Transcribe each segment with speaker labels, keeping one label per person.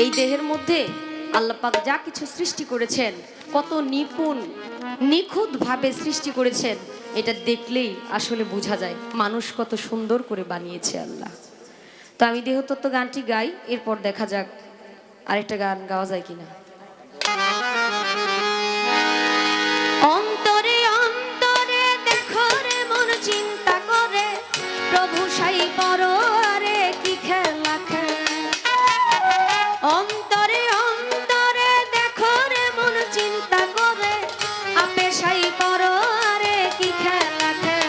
Speaker 1: এই দেহের মধ্যে আল্লাহ পাক যা কিছু সৃষ্টি করেছেন কত নিপুণ নিখুঁত ভাবে সৃষ্টি করেছেন, এটা দেখলেই আসলে বোঝা যায় মানুষ কত সুন্দর করে বানিয়েছে আল্লাহ। তো আমি দেহতত্ত্ব গানটি গাই, এরপর দেখা যাক আরেকটা গান গাওয়া যায় কিনা। অন্তরে অন্তরে দেখো রে মন চিন্তা করে, প্রভু সাই পরোয়ারে কি খেলা খেলে। অন্তরে অন্তরে দেখো রে মন চিন্তা করে, আপে সাই পরোয়ারে কি খেলা খেলে।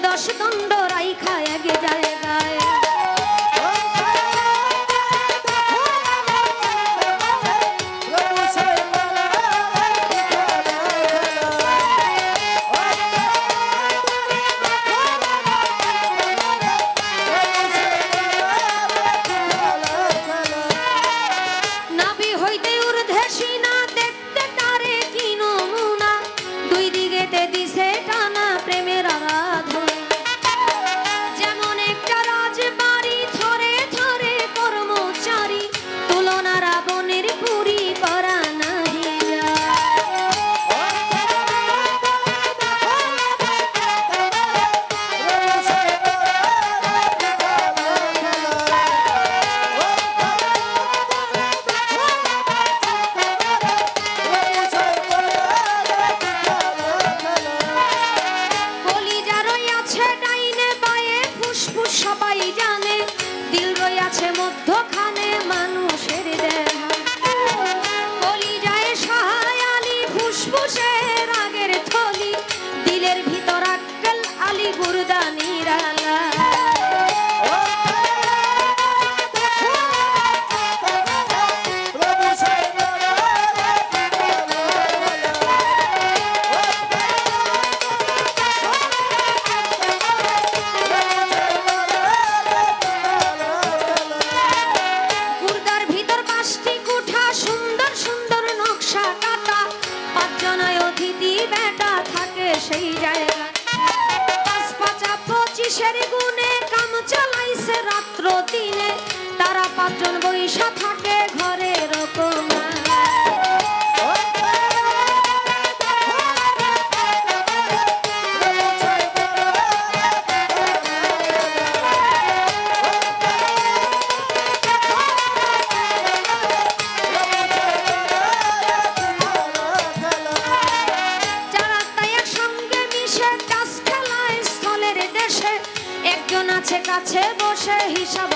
Speaker 1: দশ দণ্ড রাইখা আগে যায় গায়। নাভি হইতে ঊর্ধ্বে সিনা দেখতে তারে কি নমুনা, দুই দিকেতে দিছে টানা প্রেমের আরাধনা। যেমন একটা রাজবাড়ি থরে থরে কর্মচারী, তুলনা রাবণের পুরী করা নাহি যায়। সবাই জানে দিল রইয়াছে মধ্যখানে মানুষের দেহ, কলিজায় সহায় আলী ফুসফুসের আগের থলি, দিলের ভিতর আক্কেল আলী গুরদানির আলা। সেই জায়গা ৫-৫-২৫ গুণে কাম চালাইছে রাত্র দিনে, তারা পাঁচজন বৈশা থাকে ঘরের কোণে। কাছে বসে হিসাব